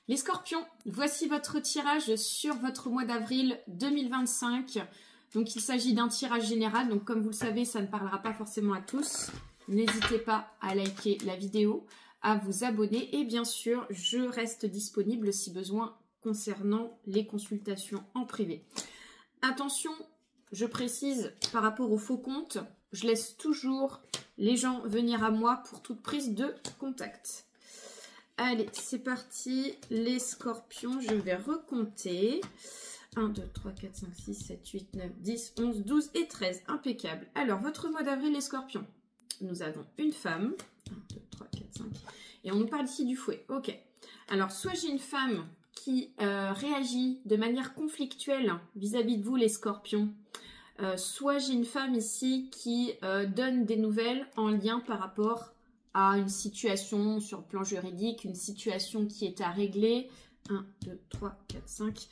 Les scorpions, voici votre tirage sur votre mois d'avril 2025. Donc il s'agit d'un tirage général, donc comme vous le savez, ça ne parlera pas forcément à tous. N'hésitez pas à liker la vidéo, à vous abonner et bien sûr, je reste disponible si besoin concernant les consultations en privé. Attention, je précise par rapport aux faux comptes, je laisse toujours les gens venir à moi pour toute prise de contact. Allez, c'est parti, les scorpions, je vais recompter. 1, 2, 3, 4, 5, 6, 7, 8, 9, 10, 11, 12 et 13. Impeccable. Alors, votre mois d'avril, les scorpions. Nous avons une femme. 1, 2, 3, 4, 5. Et on nous parle ici du fouet. Ok. Alors, soit j'ai une femme qui réagit de manière conflictuelle vis-à-vis de vous, les scorpions. Soit j'ai une femme ici qui donne des nouvelles en lien par rapport à une situation sur le plan juridique, une situation qui est à régler. 1, 2, 3, 4, 5.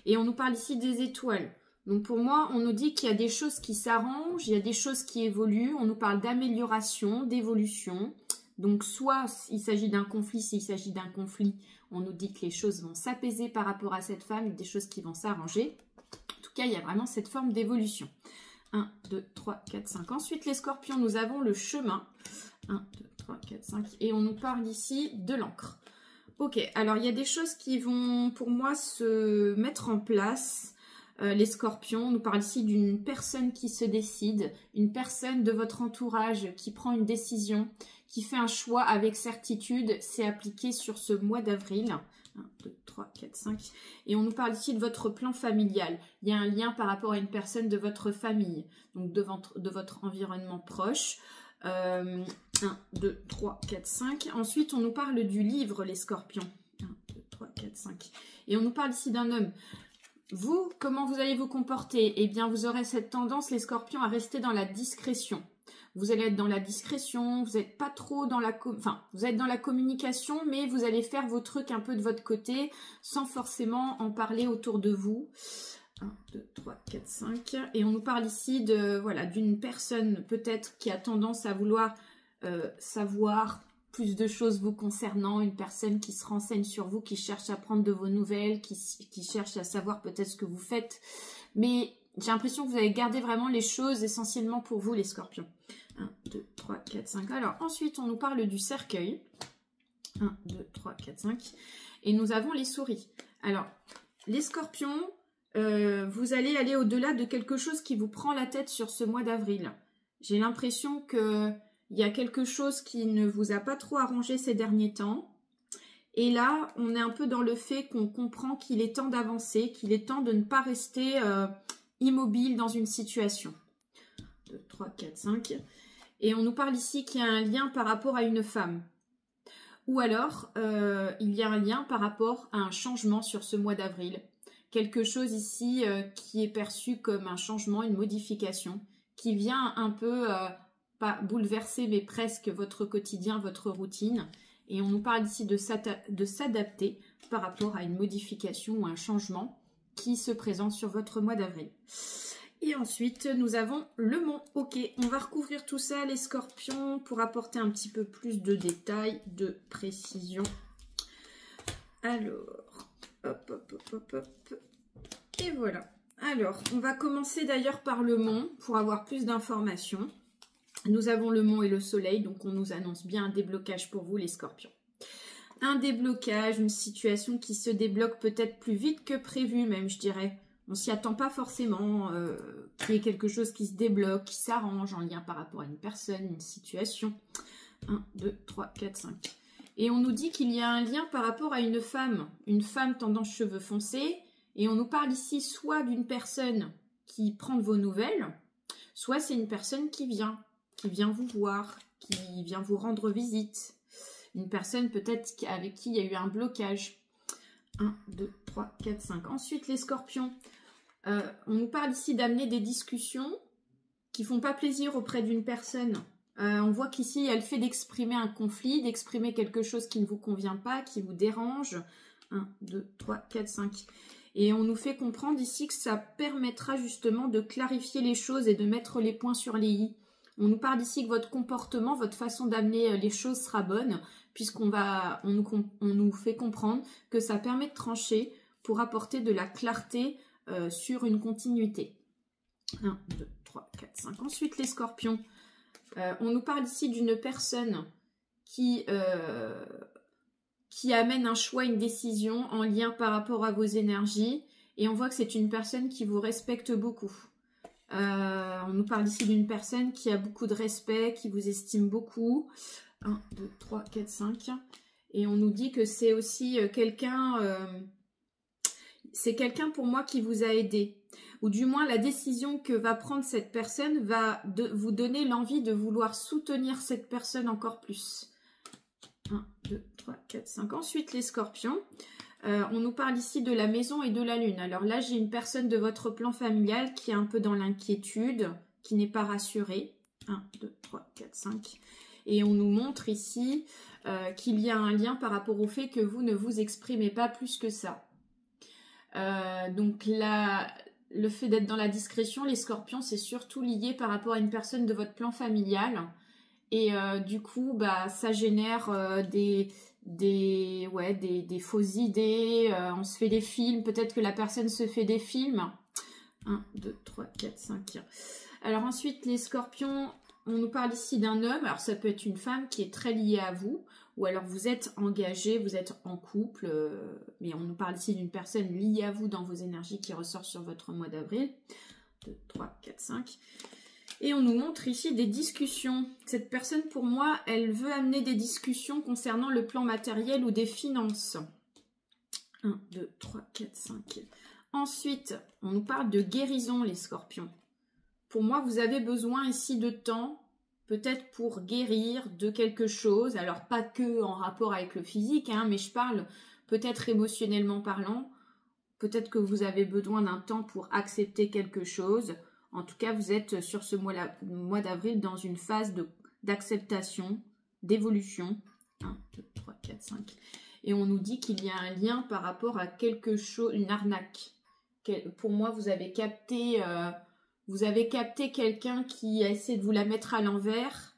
Et on nous parle ici des étoiles. Donc pour moi, on nous dit qu'il y a des choses qui s'arrangent, il y a des choses qui évoluent. On nous parle d'amélioration, d'évolution. Donc soit il s'agit d'un conflit, s'il s'agit d'un conflit, on nous dit que les choses vont s'apaiser par rapport à cette femme, des choses qui vont s'arranger. En tout cas, il y a vraiment cette forme d'évolution. 1, 2, 3, 4, 5. Ensuite, les scorpions, nous avons le chemin. 1, 2, 3, 4, 5. Et on nous parle ici de l'encre. Ok, alors il y a des choses qui vont pour moi se mettre en place. Les scorpions, on nous parle ici d'une personne qui se décide, une personne de votre entourage qui prend une décision, qui fait un choix avec certitude. C'est appliqué sur ce mois d'avril. 1, 2, 3, 4, 5. Et on nous parle ici de votre plan familial. Il y a un lien par rapport à une personne de votre famille, donc de votre environnement proche. 1, 2, 3, 4, 5. Ensuite, on nous parle du livre, les scorpions. 1, 2, 3, 4, 5. Et on nous parle ici d'un homme. Vous, comment vous allez vous comporter? Eh bien, vous aurez cette tendance, les scorpions, à rester dans la discrétion. Vous allez être dans la discrétion, vous n'êtes pas trop dans la... Enfin, vous êtes dans la communication, mais vous allez faire vos trucs un peu de votre côté, sans forcément en parler autour de vous. 1, 2, 3, 4, 5. Et on nous parle ici de, voilà, d'une personne peut-être qui a tendance à vouloir savoir plus de choses vous concernant, une personne qui se renseigne sur vous, qui cherche à prendre de vos nouvelles, qui cherche à savoir peut-être ce que vous faites. Mais j'ai l'impression que vous allez garder vraiment les choses essentiellement pour vous, les scorpions. 1, 2, 3, 4, 5. Alors ensuite, on nous parle du cercueil. 1, 2, 3, 4, 5. Et nous avons les souris. Alors, les scorpions... vous allez aller au-delà de quelque chose qui vous prend la tête sur ce mois d'avril. J'ai l'impression qu'il y a quelque chose qui ne vous a pas trop arrangé ces derniers temps. Et là, on est un peu dans le fait qu'on comprend qu'il est temps d'avancer, qu'il est temps de ne pas rester immobile dans une situation. 2, 3, 4, 5. Et on nous parle ici qu'il y a un lien par rapport à une femme. Ou alors, il y a un lien par rapport à un changement sur ce mois d'avril. Quelque chose ici qui est perçu comme un changement, une modification, qui vient un peu, pas bouleverser, mais presque votre quotidien, votre routine. Et on nous parle ici de s'adapter par rapport à une modification ou un changement qui se présente sur votre mois d'avril. Et ensuite, nous avons le mont. Ok, on va recouvrir tout ça, les scorpions, pour apporter un petit peu plus de détails, de précision. Alors... Hop, hop, hop, hop, hop. Et voilà. Alors, on va commencer d'ailleurs par le mont pour avoir plus d'informations. Nous avons le mont et le soleil, donc on nous annonce bien un déblocage pour vous, les scorpions. Un déblocage, une situation qui se débloque peut-être plus vite que prévu, même, je dirais. On s'y attend pas forcément qu'il y ait quelque chose qui se débloque, qui s'arrange en lien par rapport à une personne, une situation. 1, 2, 3, 4, 5. Et on nous dit qu'il y a un lien par rapport à une femme tendance cheveux foncés. Et on nous parle ici soit d'une personne qui prend de vos nouvelles, soit c'est une personne qui vient vous voir, qui vient vous rendre visite. Une personne peut-être avec qui il y a eu un blocage. 1, 2, 3, 4, 5. Ensuite, les scorpions. On nous parle ici d'amener des discussions qui font pas plaisir auprès d'une personne. On voit qu'ici, il y a le fait d'exprimer un conflit, d'exprimer quelque chose qui ne vous convient pas, qui vous dérange. 1, 2, 3, 4, 5. Et on nous fait comprendre ici que ça permettra justement de clarifier les choses et de mettre les points sur les i. On nous parle ici que votre comportement, votre façon d'amener les choses sera bonne, on nous fait comprendre que ça permet de trancher pour apporter de la clarté sur une continuité. 1, 2, 3, 4, 5. Ensuite, les scorpions. On nous parle ici d'une personne qui amène un choix, une décision en lien par rapport à vos énergies. Et on voit que c'est une personne qui vous respecte beaucoup. On nous parle ici d'une personne qui a beaucoup de respect, qui vous estime beaucoup. 1, 2, 3, 4, 5. Et on nous dit que c'est aussi quelqu'un... c'est quelqu'un pour moi qui vous a aidé. Ou du moins la décision que va prendre cette personne va vous donner l'envie de vouloir soutenir cette personne encore plus. 1, 2, 3, 4, 5. Ensuite les scorpions. On nous parle ici de la maison et de la lune. Alors là, j'ai une personne de votre plan familial qui est un peu dans l'inquiétude, qui n'est pas rassurée. 1, 2, 3, 4, 5. Et on nous montre ici qu'il y a un lien par rapport au fait que vous ne vous exprimez pas plus que ça. Donc là, le fait d'être dans la discrétion, les scorpions, c'est surtout lié par rapport à une personne de votre plan familial. Et du coup, bah, ça génère des fausses idées, on se fait des films, peut-être que la personne se fait des films. 1, 2, 3, 4, 5. Alors ensuite, les scorpions, on nous parle ici d'un homme, alors ça peut être une femme qui est très liée à vous, ou alors vous êtes engagé, vous êtes en couple, mais on nous parle ici d'une personne liée à vous dans vos énergies qui ressort sur votre mois d'avril. 2, 3, 4, 5. Et on nous montre ici des discussions. Cette personne, pour moi, elle veut amener des discussions concernant le plan matériel ou des finances. 1, 2, 3, 4, 5. Ensuite, on nous parle de guérison, les scorpions. Pour moi, vous avez besoin ici de temps, peut-être pour guérir de quelque chose. Alors, pas que en rapport avec le physique, hein, mais je parle peut-être émotionnellement parlant. Peut-être que vous avez besoin d'un temps pour accepter quelque chose. En tout cas, vous êtes sur ce mois d'avril dans une phase d'acceptation, d'évolution. 1, 2, 3, 4, 5. Et on nous dit qu'il y a un lien par rapport à quelque chose, une arnaque. Pour moi, vous avez capté quelqu'un qui a essayé de vous la mettre à l'envers.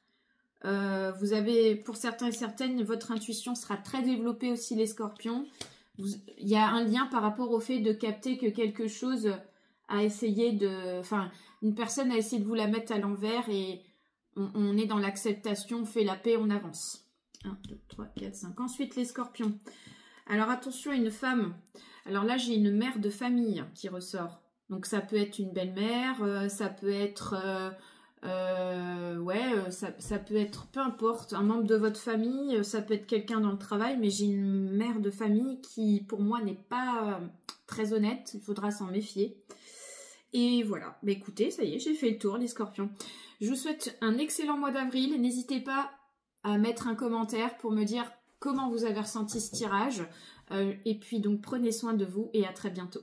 Vous avez, pour certains et certaines, votre intuition sera très développée aussi, les scorpions. Il y a un lien par rapport au fait de capter que quelque chose a essayé de... Enfin, une personne a essayé de vous la mettre à l'envers et on est dans l'acceptation, on fait la paix, on avance. 1, 2, 3, 4, 5. Ensuite, les scorpions. Alors, attention à une femme. Alors là, j'ai une mère de famille qui ressort. Donc, ça peut être une belle-mère, ça peut être... ça peut être, peu importe, un membre de votre famille, ça peut être quelqu'un dans le travail, mais j'ai une mère de famille qui, pour moi, n'est pas très honnête. Il faudra s'en méfier. Et voilà, bah écoutez, ça y est, j'ai fait le tour, les scorpions. Je vous souhaite un excellent mois d'avril. N'hésitez pas à mettre un commentaire pour me dire comment vous avez ressenti ce tirage. Et puis donc, prenez soin de vous et à très bientôt.